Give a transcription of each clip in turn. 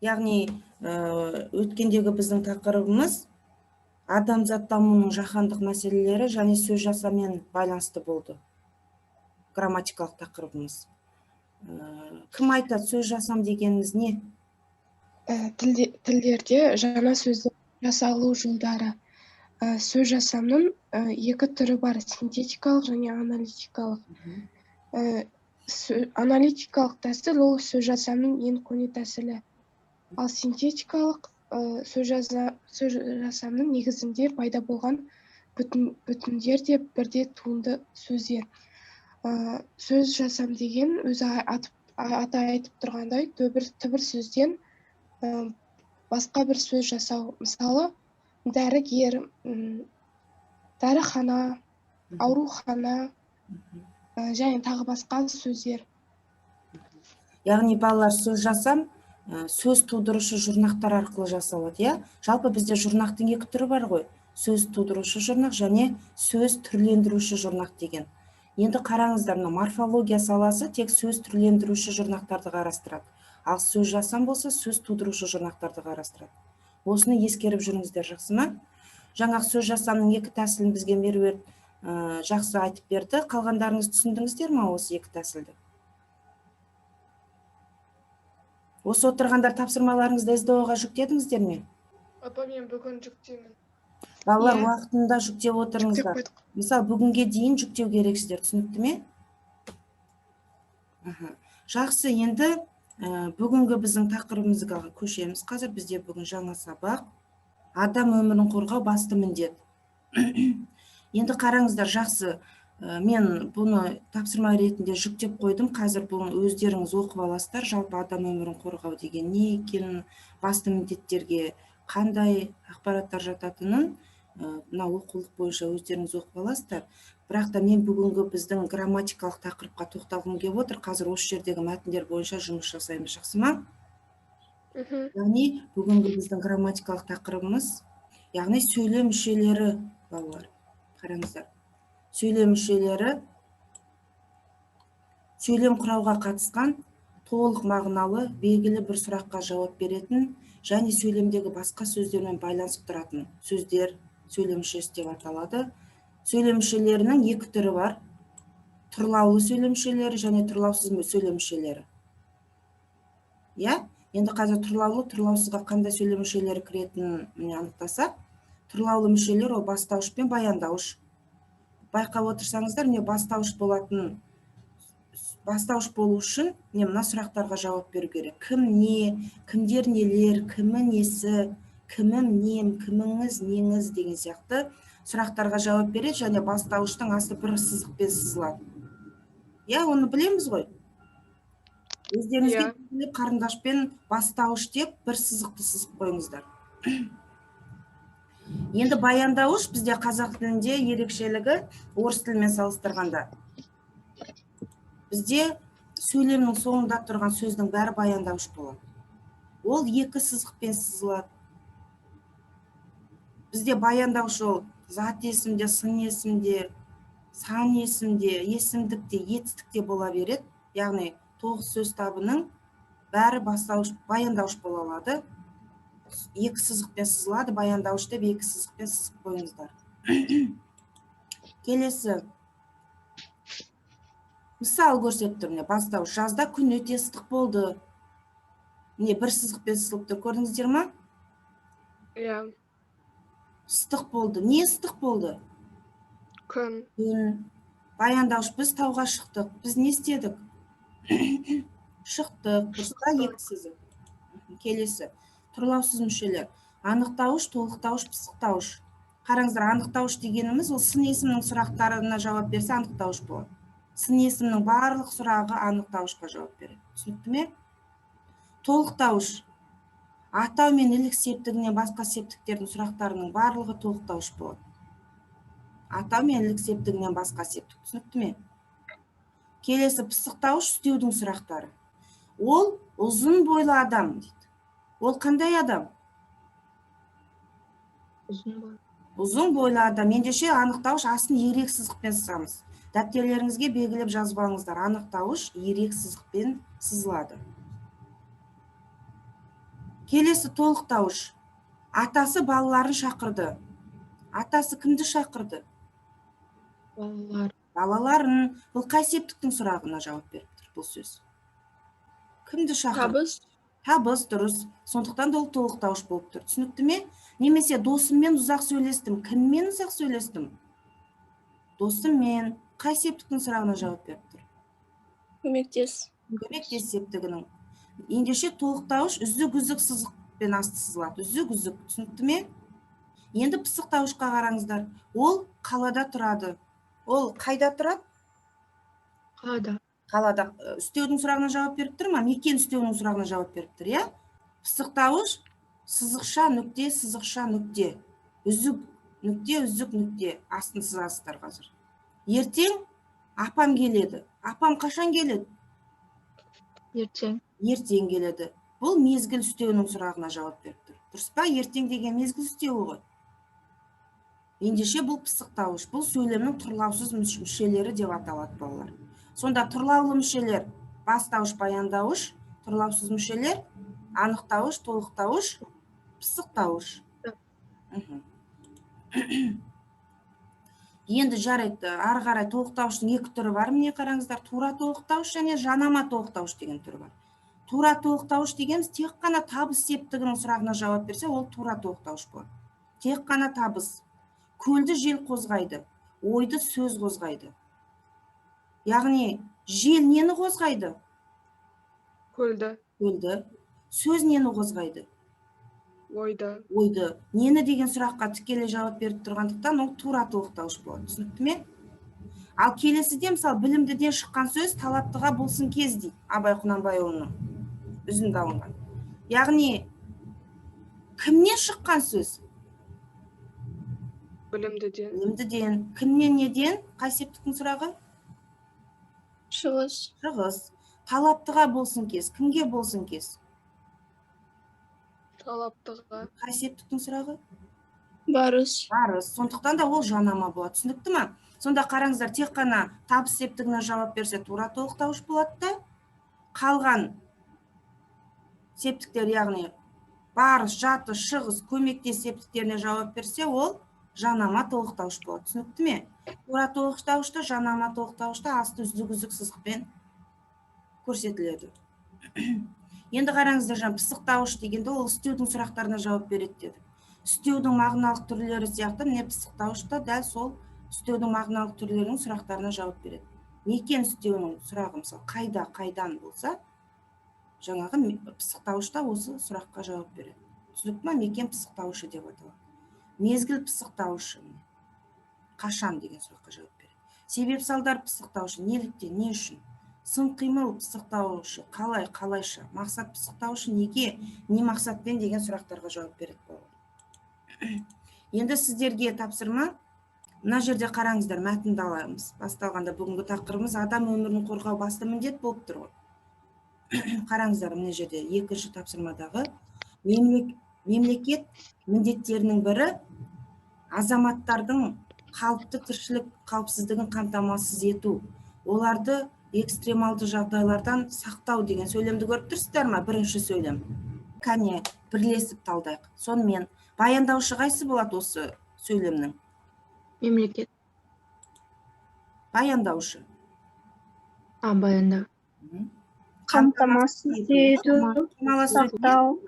Яғни өткендегі біздің тақырыбымыз адамзат дамуының жаһандық мәселелері және сөз жасаумен байланысты болды. Грамматикалық тақырыбымыз. Кім айтады, сөз жасам дегеніміз не? Тілдерде жаңа сөздің жасалу жолдары. Сөз жасамның екі түрі бар: синтетикалық және аналитикалық. Аналитикалық тәсіл ол сөз жасамның ең көне тәсілі. Ал синтетикалық сөз жасамның негізінде пайда болған бүтіндер де бірде туынды сөздер. Сөз жасам деген өзі аты айтып тұрғандай түбір сөзден басқа бір сөз жасау. Мысалы, дәрігер, дәріхана, аурухана және тағы басқа сөздер. Яғни балалар, сөз жасам сөз тудырушы жұрнақтар арқылы жасалады. Жалпы бізде жұрнақтың екі түрі бар ғой: сөз тудырушы жұрнақ және сөз түрлендіруші жұрнақ деген. Енді қараңыздар, морфология саласы тек сөз түрлендіруші жұрнақтарды қарастырады, ал сөз жасам болса сөз тудырушы жұрнақтарды қарастырады. Осыны ескеріп жүріңіздер, жақсы ма? Жаңағы сөз жасамның екі тәсілін бізге Меруерт жақсы айтып берді. Қалғандарыңыз түсіндіңіздер ме осы екі тәсілді? Осы отырғандар тапсырмаларыңызды СДО-ға жүктедіңіздер ме? Апа, мен бүгін жүктеймін. Балалар, уақытында жүктеп отырыңыздар. Мысалы, бүгінге дейін жүктеу керексіздер, түсінікті ме? Жақсы, енді бүгінгі біздің тақырыбымызға көшеміз. Қазір бізде бүгін жаңа сабақ: адам өмірін қорғау басты міндет. Енді қараңыздар, жақсы, мен бұны тапсырма ретінде жүктеп қойдым. Қазір бұны өздеріңіз оқып аласыздар. Жалпы адам өмірін қорғау деген не екенін, басты міндеттерге қандай ақпараттар жататынын мына оқулық бойынша өздеріңіз оқып аласыздар. Бірақ та мен бүгінгі біздің грамматикалық тақырыпқа тоқталғым келіп отыр. Қазір осы жердегі мәтіндер бойынша жұмыс жасаймыз, жақсы ма? Яғни бүгінгі біздің грамматикалық тақырыбымыз, яғни сөйлем мүшелері. Балалар, қараңыздар, сөйлем мүшелері сөйлем құрауға қатысқан толық мағыналы белгілі бір сұраққа жауап беретін және сөйлемдегі басқа сөздермен байланысып тұратын сөздер сөйлем мүшесі деп аталады. Сөйлем мүшелерінің екі түрі бар: тұрлаулы сөйлем мүшелері және тұрлаусыз сөйлем мүшелері. Енді қазір тұрлаусызға қандай сөйлем мүшелері кіретінін анықтасақ, тұрлаулы мүшелер ол бастауыш пен баяндауыш. Байқап отырсаңыздар, бастауыш болу үшін мына сұрақтарға жауап беру керек: кім не, кімдер нелер, кімі несі, кімім нем, кіміңіз неңіз деген сияқты сұрақтарға жауап береді және бастауыштың асты бір сызықпен сызылады. Оны білеміз ғой. Өздеріңізге қарындашпен бастауыш деп бір сызықты сызып қойыңыздар. Енді баяндауыш бізде қазақ тілінде ерекшелігі орыс тілімен салыстырғанда. Бізде сөйлемнің соңында тұрған сөздің бәрі баяндауыш болады. Ол екі сызықпен сызылады. Бізде баяндауыш ол зат есімде, сын есімде, сан есімде, есімдікте, етістікте бола береді. Яғни 9 сөз табының бәрі баяндауыш бола алады. Екі сызықпен сызылады, баяндауыш деп екі сызықпен сызып қойыңыздар. Келесі. Мысал көрсетіп тұр. Бастауыш: жазда күн өте ыстық болды. Бір сызықпен сызылып тұр, көрдіңіздер ма? Ыстық болды. Не ыстық болды? Күн. Баяндауыш: біз тауға шықтық. Біз не істедік? Шықтық. Бұрысқа екі сызық. Келесі. Тұрлаусыз мүшелер: анықтауыш, толықтауыш, пысықтауыш. Қараңыздар, анықтауыш дегеніміз ол сын есімнің сұрақтарына жауап берсе анықтауыш болады. Сын есімнің барлық сұрағы анықтауышқа жауап береді. Түсінікті ме? Толықтауыш: атау мен ілік септігінен басқа септіктердің сұрақтарының барлығы толықтауыш болады. Атау мен ілік септігінен басқа септік. Түсінікті ме? Келесі. Пысықтауыш: үстеудің сұрақтары. Ол ұзын бойлы адам дейді. Ол қандай адам? Ұзын бойлы адам. Ендеше анықтауыш асын ерек сызықпен сызамыз. Дәптерлеріңізге белгілеп жазып алыңыздар. Анықтауыш ерек сызықпен сызылады. Келесі толықтауыш. Атасы балаларын шақырды. Атасы кімді шақырды? Балалар. Балаларын. Бұл қай септіктің сұрағына жауап беріп тұр бұл сөз? Кімді шақырды? Табыс. Табыс, дұрыс. Сондықтан да ол толықтауыш болып тұр. Түсінікті ме? Немесе досыммен ұзақ сөйлестім. Кіммен ұзақ сөйлестім? Досыммен. Қай септіктің сұрағына жауап беріп тұр? Көмектес. Көмектес септігінің. Ендеше толықтауыш үзік сызықпен асты сызылады. Үзік. Түсінікті ме? Енді пысықтауышқа қараңыздар. Ол қалада тұрады. Ол қайда тұрады? Қалада. Қалада. Үстеудің сұрағына жауап беріп тұр ма? Мекен үстеудің сұрағына жауап беріп тұр, иә? Пысықтауыш сызықша нүкте, сызықша нүкте. Үзік нүкте. Астын сызасыздар қазір. Ертең апам келеді. Апам қашан келеді? Ертең. Ертең келеді. Бұл мезгіл үстеуінің сұрағына жауап беріп тұр. Дұрыс па? Ертең деген мезгіл үстеуі ғой. Ендеше бұл пысықтауыш. Бұл сөйлемнің тұрлаусыз мүшелері деп аталады, балалар. Сонда тұрлаулы мүшелер бастауыш, баяндауыш, тұрлаусыз мүшелер анықтауыш, толықтауыш, пысықтауыш. Енді жарайды, ары қарай толықтауыштың екі түрі бар. Міне қараңыздар, тура толықтауыш және жанама толықтауыш деген түрі бар. Тура толықтауыш дегеніміз тек қана табыс септігінің сұрағына жауап берсе, ол тура толықтауыш болады. Тек қана табыс. Көлді жел қозғайды, ойды сөз қозғайды. Яғни, жел нені қозғайды? Көлді. Сөз нені қозғайды? Ойды. Нені деген сұраққа тікелей жауап беріп тұрғандықтан ол тура толықтауыш болады. Түсінікті ме? Ал келесіде, мысалы, білімдіден шыққан сөз талаптыға болсын кез дейді. Абай Құнанбайұлының үзінді алынған. Яғни, кімнен шыққан сөз? Білімдіден. Кімнен неден? Қай септіктің сұрағы? Шығыс. Талаптыға болсын кез. Кімге болсын кез? Талаптыға. Қай септіктің сұрағы? Барыс. Сондықтан да ол жанама болады. Түсінікті ме? Сонда қараңыздар, тек қана табыс септігіне жауап берсе тура толықтауыш болады да, қалған септіктер, яғни барыс, жатыс, шығыс, көмектес септіктеріне жауап берсе, ол жанама толықтауыш болады. Түсінікті ме? Тура толықтауышта, жанама толықтауышта асты үзік сызықпен көрсетіледі. Енді қараңыздар, пысықтауыш дегенде ол үстеудің сұрақтарына жауап береді деді. Үстеудің мағыналық түрлері сияқты, міне пысықтауышта дәл сол үстеудің мағыналық түрлерінің сұрақтарына жауап береді. Мекен үстеуінің сұрағы, мысалы, қайдан болса, жаңағы пысықтауышта осы сұраққа жауап береді. Түсінікті ме? Мекен пысықтауышы деп аталады. Мезгіл пысықтауышы, қашан деген сұраққа жауап береді. Себеп салдар пысықтауышы, неліктен, не үшін? Сын қимыл пысықтауышы, қалайша? Мақсат пысықтауышы, неге, не мақсатпен деген сұрақтарға жауап береді. Енді сіздерге тапсырма. Мына жерде қараңыздар, мәтінді аламыз. Басталғанда бүгінгі тақырыбымыз адам өмірін қорғау басты міндет болып тұр ғой. Қараңыздар, мына жерде екінші тапсырмадағы мемлекет міндеттерінің бірі азаматтардың қалыпты тіршілік қауіпсіздігін қамтамасыз ету, оларды экстремалды жағдайлардан сақтау деген сөйлемді көріп тұрсыздар ма? Бірінші сөйлем. Кәне, бірлесіп талдайық. Сонымен баяндаушы қайсы болады осы сөйлемнің? Мемлекет. Баяндаушы. Баяндау. Қамтамасыз ету, сақтау.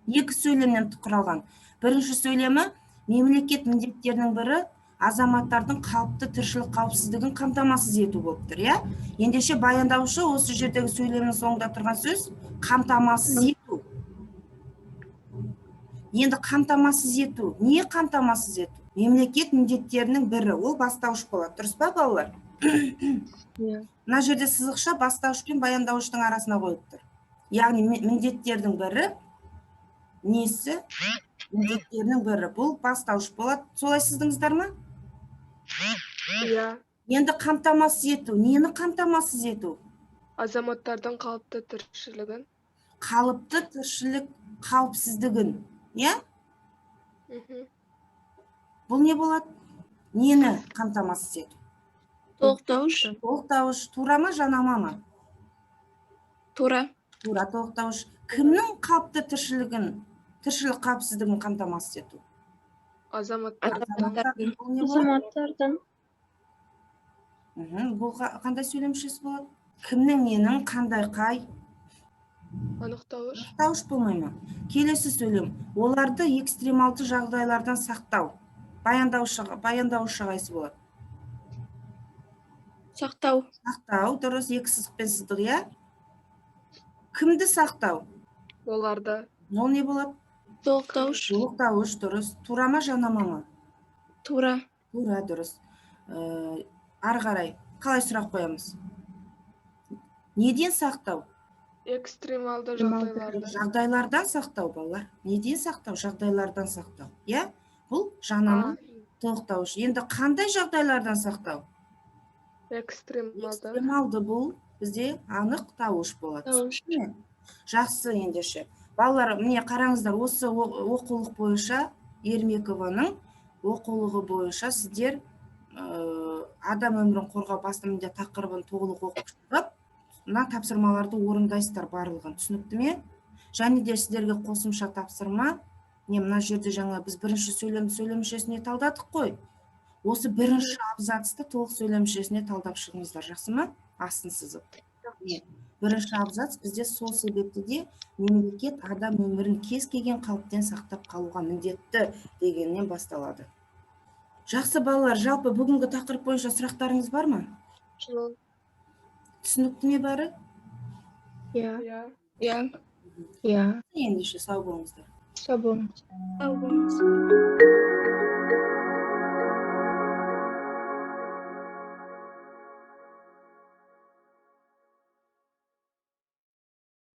Екі сөйлемнен құралған. Бірінші сөйлемі мемлекет міндеттерінің бірі азаматтардың қалыпты тіршілік қауіпсіздігін қамтамасыз ету болып тұр, иә? Ендеше баяндаушы осы жердегі сөйлемнің соңында тұрған сөз қамтамасыз ету. Енді қамтамасыз ету. Не қамтамасыз ету? Мемлекет міндеттерінің бірі. Ол бастауыш болады. Дұрыс па, балалар? Мына жерде сызықша бастауыш пен баяндауыштың арасына қойып тұр. Яғни міндеттердің бірі несі? Міндеттерінің бірі. Бұл бастауыш болады. Солай сіздіңіздер ма? Енді қамтамасыз ету. Нені қамтамасыз ету? Азаматтардың қалыпты тіршілігін. Қалыпты тіршілік қауіпсіздігін. Иә? Бұл не болады? Нені қамтамасыз ету? Толықтауыш. Толықтауыш. Тура ма, жанама ма? Тура. Тура толықтауыш. кімнің қалыпты тіршілік қауіпсіздігін қамтамасыз ету? Азаматтардың. Бұл не болады? Азаматтардың. Бұл қандай сөйлем мүшесі болады? Кімнің, ненің, қандай, қай? Анықтауыш. Анықтауыш болмай ма? Келесі сөйлем. Оларды экстремалды жағдайлардан сақтау. Баяндаушы қайсы болады? Сақтау. Сақтау, дұрыс, екі сызықпен сыздық, иә? Кімді сақтау? Оларды. Ол не болады? Толықтауыш. Толықтауыш, дұрыс. Тура ма, жанама ма? Тура. Тура, дұрыс. Ары қарай, қалай сұрақ қоямыз? Неден сақтау? Экстремалды жағдайларды. Жағдайлардан сақтау, балалар. Неден сақтау? Жағдайлардан сақтау. Иә? Бұл жанама, толықтауыш. Енді қандай жағдайлардан сақтау? Экстремалды. Экстремалды бұл бізде анықтауыш болады. Тауыш. Түсінді ме? Жақсы, ендеше. Балалар, міне қараңыздар, осы оқулық бойынша, Ермекованың оқулығы бойынша сіздер адам өмірін қорғау басты міндет тақырыбын толық оқып шығып, мына тапсырмаларды орындайсыздар барлығын. Түсінікті ме? Және де сіздерге қосымша тапсырма. Мына жерде жаңа біз бірінші сөйлем мүшесіне талдадық қой. Осы бірінші абзацты толық сөйлем мүшесіне талдап шығыңыздар, жақсы ма? Астын сызып. Бірінші абзац бізде сол себепті де мемлекет адам өмірін кез келген қауіптен сақтап қалуға міндетті дегеннен басталады. Жақсы балалар, жалпы бүгінгі тақырып бойынша сұрақтарыңыз бар ма? Түсінікті ме бәрі? Иә. Иә. Ендеше сау болыңыздар. Сау болыңыз. Сау болыңыз.